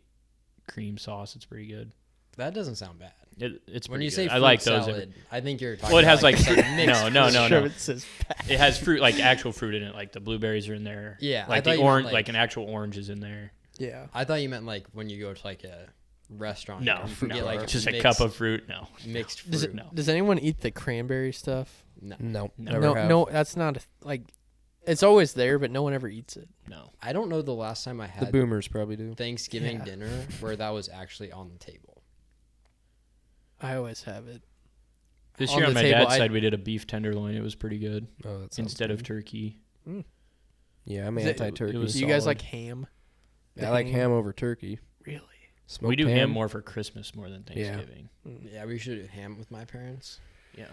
cream sauce. It's pretty good. That doesn't sound bad. It's When pretty you good. say I fruit like those. salad, I think you're talking Well, it has about like fruit. mixed No. Sure, it says It has fruit, like actual fruit in it. Like the blueberries are in there. Yeah, I like thought the you meant, orange, like- like an actual orange is in there. yeah. I thought you meant like when you go to like a restaurant. No, you can no, get like just a mixed- cup of fruit. No, mixed fruit. Does it, No. does anyone eat the cranberry stuff? No, No, No. never no, have. no, that's not like. It's always there, but no one ever eats it. no. I don't know the last time I The had boomers probably do. Thanksgiving Yeah. dinner where that was actually on the table. I always have it. This On year the on my table, dad's I- side, we did a beef tenderloin. It was pretty good Oh, that sounds instead of good. turkey. Yeah, I'm Is it- anti-turkey. it was Do you guys solid. like ham? I like ham over turkey. Really? Smoked We do ham more for Christmas more than Yeah. Thanksgiving. Yeah, we should do ham with my parents. Yeah.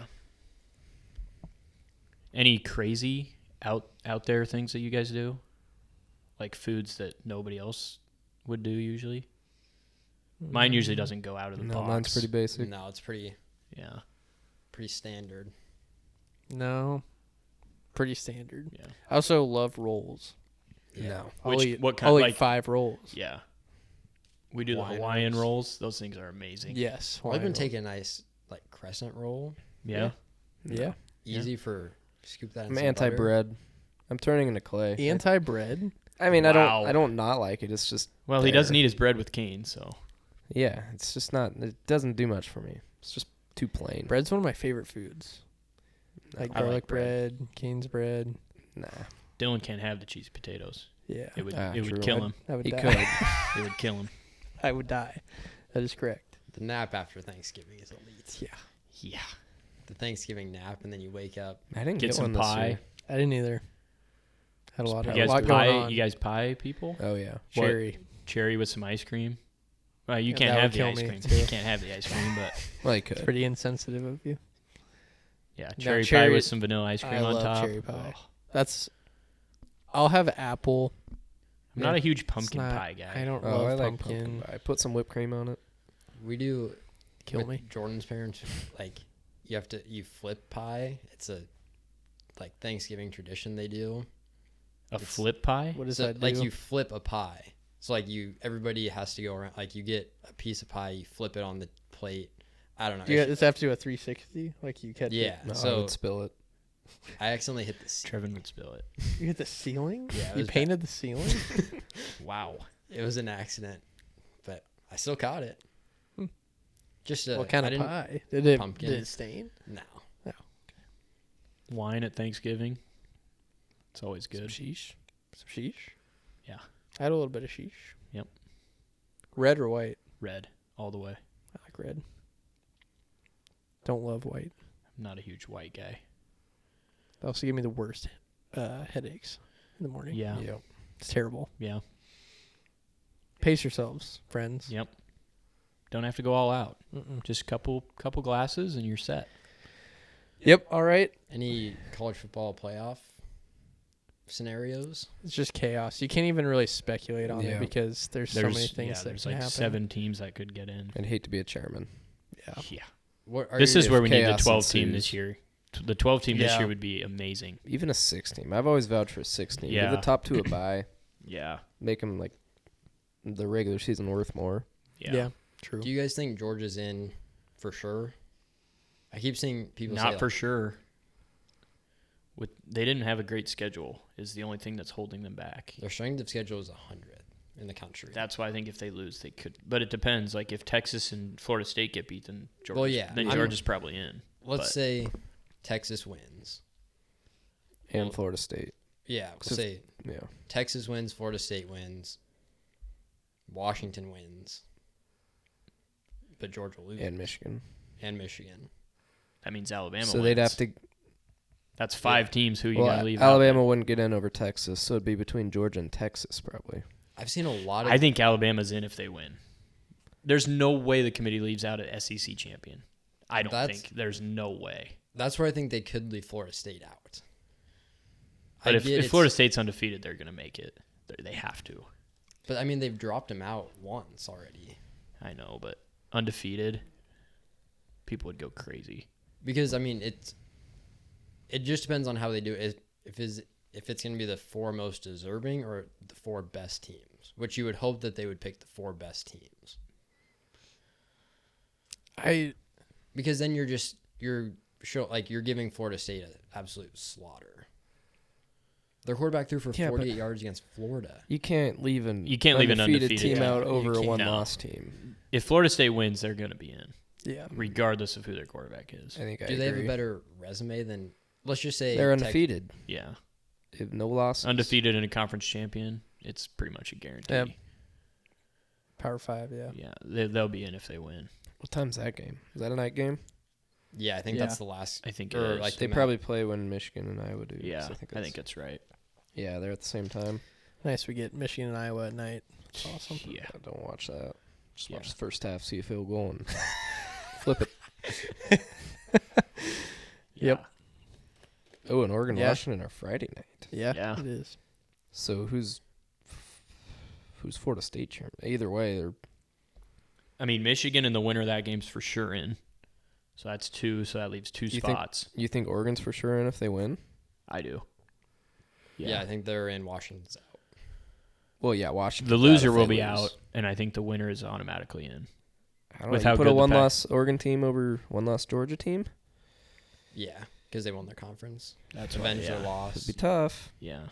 Any crazy out there things that you guys do? Like foods that nobody else would do usually? Mine usually doesn't go out of the No, box. mine's pretty basic. No, it's pretty Yeah. standard. No. Pretty standard. Yeah. I also love rolls. Yeah. No. What kind I'll like eat 5 rolls. yeah. We do the Hawaiian Hawaiian rolls. rolls. Those things are amazing. Yes. I'll even Hawaiian take a nice like crescent roll. Yeah. roll. Yeah. Easy for scoop that in I'm some anti-bread. I'm turning into clay. Anti-bread. I mean, Wow. I don't not like it. It's just Well, he doesn't there. eat his bread with cane, so Yeah, it's just not. It doesn't do much for me. It's just too plain. Bread's one of my favorite foods. Like I like garlic bread. bread, Cane's bread. Nah, Dylan can't have the cheesy potatoes. Yeah. It would Ah, it would true. kill him. I would he die. could. It would kill him. I would die. That is correct. The nap after Thanksgiving is elite. Yeah. Yeah. The Thanksgiving nap, and then you wake up. I didn't Get get some one this pie. year. I didn't either. Had a lot, You a guys lot going pie on. you guys pie people? Oh yeah. What? Cherry. Cherry with some ice cream. Well, you Yeah, can't that have would the kill ice me, cream. too. You can't have the ice cream, but Well, you could. It's pretty insensitive of you. yeah, No, cherry pie cherry- with some vanilla ice cream I on love top. cherry pie. Oh, That's. I'll have apple. I'm not a huge It's pumpkin not- pie guy. I don't Oh, love I like pumpkin. pie. Put some whipped cream on it. We do Kill with me. Jordan's parents, like you flip pie. It's a like Thanksgiving tradition they do. A flip pie? What does So, that do? like you flip a pie. So like everybody has to go around. Like you get a piece of pie, you flip it on the plate. I don't know. Do you It's- guys have to do a 360? Like you catch yeah. No, I So would spill it. I accidentally hit this. Trevin would spill it. it? You hit the ceiling? Yeah, it You was bad. painted the ceiling? Wow. It was an accident, but I still caught it. Hmm. Just What kind I of didn't- pie? Did it pumpkin. Did it stain? No. Wine at Thanksgiving. It's always Some good. sheesh. Some sheesh. Yeah. I had a little bit of sheesh. Yep. Red or white? Red all the way. I like red. Don't love white. I'm not a huge white guy. They also give me the worst headaches in the morning. Yeah. Yep. It's terrible. Yeah. Pace yourselves, friends. Yep. Don't have to go all out. Mm-mm. Just couple glasses and you're set. Yep. All right. Any college football playoff scenarios? It's just chaos. You can't even really speculate on Yeah. it because there's so many things that there's can like happen. 7 teams that could get in. I'd hate to be a chairman. Yeah. Yeah. What are This your- is where we need the chaos 12 team ensues. this year. The 12 team this Yeah. year would be amazing. Even a 6 team. I've always vouched for a 6 team. Yeah. Give the top 2 a bye. Yeah. Make them like the regular season worth more. Yeah. True. Do you guys think Georgia's in for sure? I keep seeing people say Not like, for sure. They didn't have a great schedule is the only thing that's holding them back. their strength of schedule is 100 in the country. That's why I think if they lose, they could. But it depends. Like if Texas and Florida State get beat, then Georgia's, Well, yeah. then I'm- Georgia's probably in. Let's but- say Texas wins. And Well- Florida State. Yeah, we'll So- say Yeah. Texas wins, Florida State wins, Washington wins, but Georgia loses, And Michigan. and Michigan. That means Alabama. So they'd wins. have to. That's 5 teams. Who you gonna Well, leave? out Alabama wouldn't get in over Texas, so it'd be between Georgia and Texas probably. I've seen a lot there? of. I think Alabama's in if they win. There's no way the committee leaves out an SEC champion. I don't That's- think. There's no way. That's where I think they could leave Florida State out. But I if get it's- Florida State's undefeated, they're gonna make it. They have to. but I mean they've dropped him out once already. I know, but undefeated, people would go crazy. Because I mean it just depends on how they do it. If it's going to be the 4 most deserving or the 4 best teams, which you would hope that they would pick the 4 best teams. Because then you're giving Florida State an absolute slaughter. Their quarterback threw for Yeah, 48 yards against Florida. You can't leave an undefeated team team. out You over a can't. one-loss team. If Florida State wins, they're gonna be in, Yeah. regardless of who their quarterback is. I think I Do they have a agree. better resume than, let's just say, They're undefeated. Yeah, They have no losses. undefeated and a conference champion. It's pretty much a guarantee. Yep. Power 5, yeah. Yeah, they'll be in if they win. What time's that game? Is that a night game? Yeah, I think Yeah. that's the last. I think it or is. like They the probably play when Michigan and Iowa do. 'cause Yeah, I think that's right. Yeah, they're at the same time. Nice we get Michigan and Iowa at night. It's awesome. Yeah. I don't watch that. Just Yeah. watch the first half, see a field goal, and flip it. Yep. Oh, and Oregon Yeah. Washington are Friday night. Yeah, Yeah. it is. So who's Florida State chairman? Either way, they're I mean, Michigan in the winner of that game's for sure in. So that's 2. So that leaves 2 You think- spots. You think Oregon's for sure in if they win? I do. Yeah, I think they're in. Washington's out. Well, yeah, Washington. The loser will be out, and I think the winner is automatically in. I don't with know. how You put good a the one-loss Oregon team over one-loss Georgia team? Yeah, because they won their conference. That's Avenge their It'd loss. be tough. Yeah.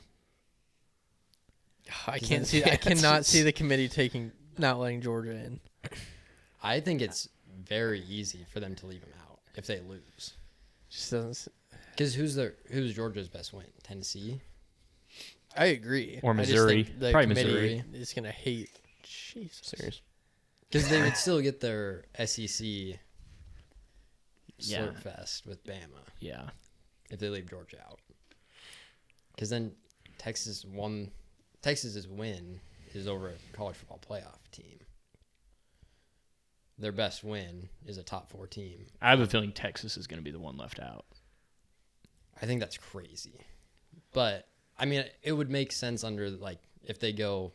I can't see. I cannot see the committee not letting Georgia in. I think it's very easy for them to leave him out if they lose. Just doesn't. Because who's Georgia's best win? Tennessee. I agree. Or I just Missouri. think the Probably committee Missouri. is gonna hate. Jesus. Serious. Because they would still get their SEC Yeah. slurp fest with Bama Yeah. if they leave Georgia out. Because then Texas's win is over a college football playoff team. Their best win is a top 4 team. I have a feeling Texas is going to be the one left out. I think that's crazy. But, I mean, it would make sense under, like, if they go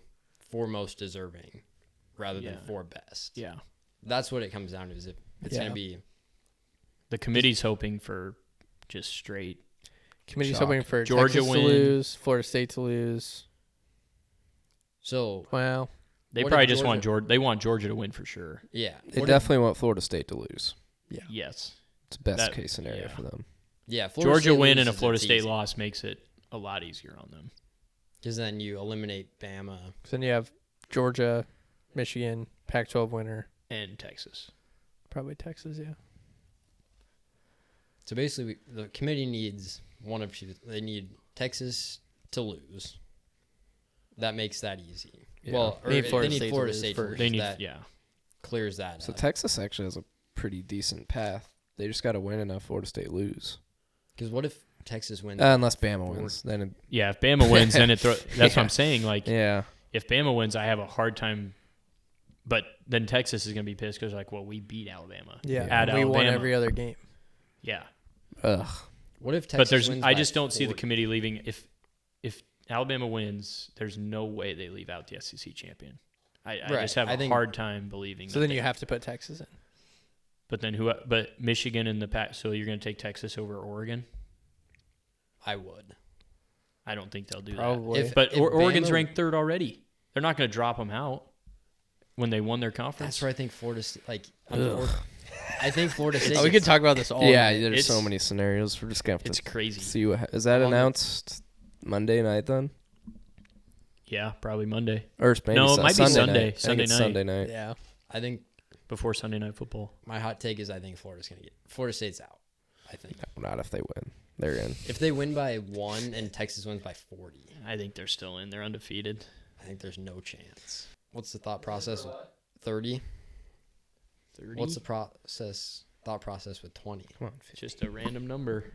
4 most deserving rather than Yeah. 4 best. Yeah. That's what it comes down to, is if it's going Yeah. to be... The committee's hoping for just straight. Committee's Shock. hoping for Georgia Texas win. to lose, Florida State to lose. So, Well, They What probably if just want Georgia- Georgia. They want Georgia to win for sure. yeah. They What if- definitely want Florida State to lose. Yes. It's best That- case scenario yeah. for them. yeah, Florida Georgia State win and a loses, Florida it's State easy. loss makes it a lot easier on them. Because then you eliminate Bama. then you have Georgia, Michigan, Pac-12 winner, And Texas. probably Texas. Yeah. So basically, the committee needs one of two. They need Texas to lose. That makes that easy. Yeah. Well, or They need they Florida need State to Florida lose State first. first. They need, That yeah. clears that So up. Texas actually has a pretty decent path. They just got to win enough Florida State lose. Because what if Texas wins? Unless Bama wins, then Yeah, if Bama wins, then it that's what I'm saying. Like, yeah. if Bama wins, I have a hard time. But then Texas is going to be pissed because, like, well, we beat Alabama. Yeah, At we won Alabama. every other game. Yeah. Ugh. What if Texas But there's, wins I by just don't see the 40? committee leaving. If Alabama wins, there's no way they leave out the SEC champion. I Right, just have I a think- hard time believing. So that then you have to put Texas in. But then who? But Michigan in the pack. So you're going to take Texas over Oregon? I would. I don't think they'll do Probably. that. But If Oregon's Bama- ranked third already. They're not going to drop them out when they won their conference. That's where I think Florida State. Ugh. I think Florida State. Oh, we could talk about this all Yeah, night. there's It's- so many scenarios. We're just going to have It's to crazy. see what is that How long- announced Monday night then? Yeah, probably Monday. Or maybe No, it might be Sunday Sunday. night. I think Sunday it's night. Sunday night. Yeah. I think Before Sunday Night Football. my hot take is I think Florida's gonna get Florida State's out. I think Not if they win. They're in. if they win by 1 and Texas wins by 40, I think they're still in. They're undefeated. I think there's no chance. What's the thought process? 30. 30? What's the thought process with 20? Come on, Just a random number.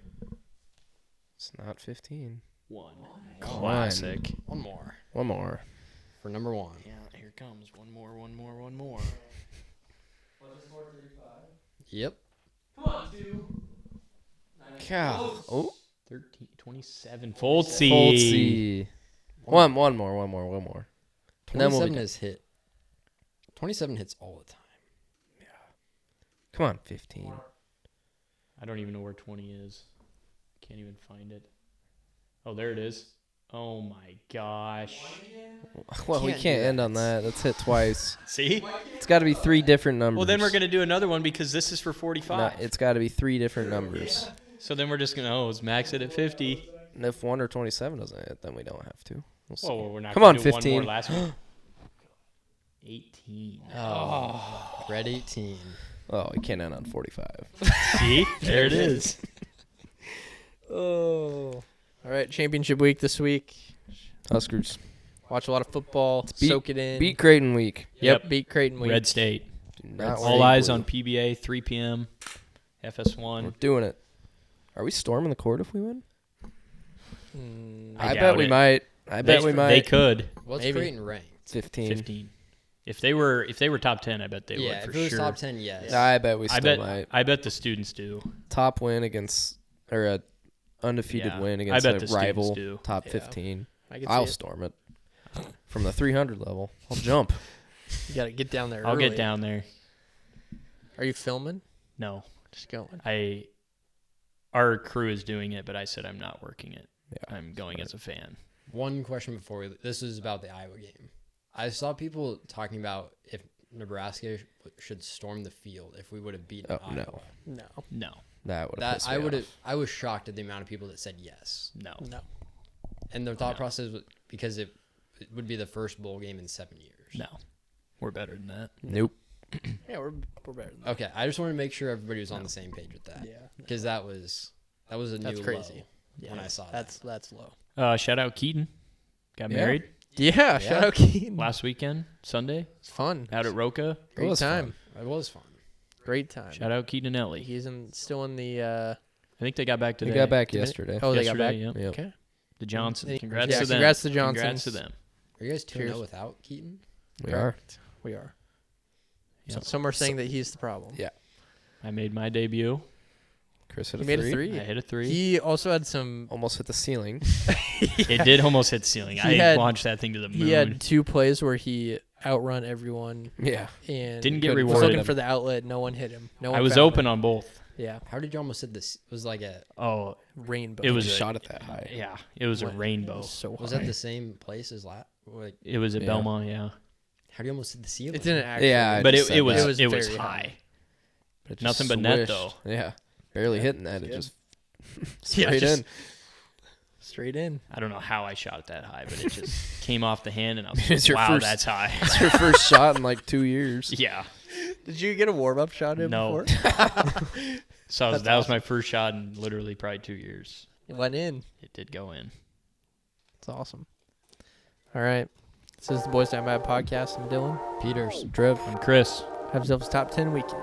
it's not 15. One. Come on. Classic. One more One more. for number 1. Yeah, here it comes. One more. Yep. Cow. Oh, 13, 27. Foldsy. Foldsy. One more. And then we'll 27 be- has hit. 27 hits all the time. Come on, 15. I don't even know where 20 is. Can't even find it. Oh, there it is. Oh my gosh. Well, we Can't can't do end that. on that. That's hit twice. See? It's got to be 3 different numbers. Well, then we're going to do another one because this is for 45. No, it's got to be 3 different numbers. So then we're just going to, let's max it at 50. And if 1 or 27 doesn't hit, then we don't have to. We'll see. Whoa, we're not Come going on, to do one 15. more last one. 18. Oh, red 18. Oh, we can't end on 45. See? There it is. Oh. All right, championship week this week. Huskers. Watch a lot of football. beat- Soak it in. Beat Creighton week. Yep, beat Creighton week. Red State. Do not All worry, eyes blue. on PBA, 3 p.m. We're FS1. doing it. Are we storming the court if we win? I I doubt bet we it. might. I bet we They might. could. What's Maybe. Creighton ranked? 15. 15. If they were top 10, I bet they Yeah, would for if it was sure. top 10, yes. I bet we still might. I bet the students do. Top win against, or a undefeated Yeah, win I against bet a the students rival do. top Yeah. 15. I can I'll see it. storm it. From the 300 level. I'll jump. You got to get down there I'll early. get down there. Are you filming? No, Just going. our crew is doing it, but I said I'm not working it. Yeah. I'm going as a fan. One question before this is about the Iowa game. I saw people talking about if Nebraska should storm the field if we would have beaten Oh, Iowa. no. No. No, That would have That pissed I me would off. have. I was shocked at the amount of people that said yes, no. No. and the thought No. process was because it would be the first bowl game in 7 years. No, we're better than that. Nope. Yeah, we're better than that. Okay, I just wanted to make sure everybody was on the same page with that. Yeah. because that was a new That's crazy. low when I saw That's that. low. Shout out Keaton. Got Yeah. married Yeah, shout out Keaton. last weekend, Sunday, It's fun. out at Roca. Great was time. It was fun. Great time. Shout out Keaton and Ellie. He's still in the. I think they got back today. They got back Did they? yesterday. Oh, they got back. Yesterday, Yep. Okay. The Johnson. Yeah, Congrats to them. congrats to Congrats Johnsons. to them. Are you guys 2-0 Cheers. without Keaton? We are. We are. Yep. Some are saying that he's the problem. Yeah. I made my debut. Chris hit He a made a 3. 3. I hit a 3. He also had some. Almost hit the ceiling. It did almost hit the ceiling. He I had- launched that thing to the moon. He had 2 plays where he outrun everyone Yeah. and Didn't get couldn't was rewarded. looking for the outlet. No one hit him. No one. I was found open him. on both. Yeah, How did you almost hit this? It was like a. Oh, rainbow. it was He a- shot it that high. yeah. It was a What? rainbow. so Was high. that the same place as last? Like, It was at Yeah. Belmont, yeah. how do you almost hit the ceiling? It didn't actually. Yeah, I But just it said was that. It was high. very high. It just Nothing but net, swished. though. Yeah. Barely hitting that. It good. just Yeah, straight just- in. Straight in. I don't know how I shot it that high, but it just came off the hand, and I was It's like, your wow, first- that's high. It's your first shot in like 2 years. Yeah. Did you get a warm up shot in No. before? So That's that was my first shot in literally probably 2 years. It went in. It did go in. That's awesome. All right. This is the Boys Down Bad podcast. I'm Dylan. Peters. I'm Chris. Have yourselves a top 10 weekend.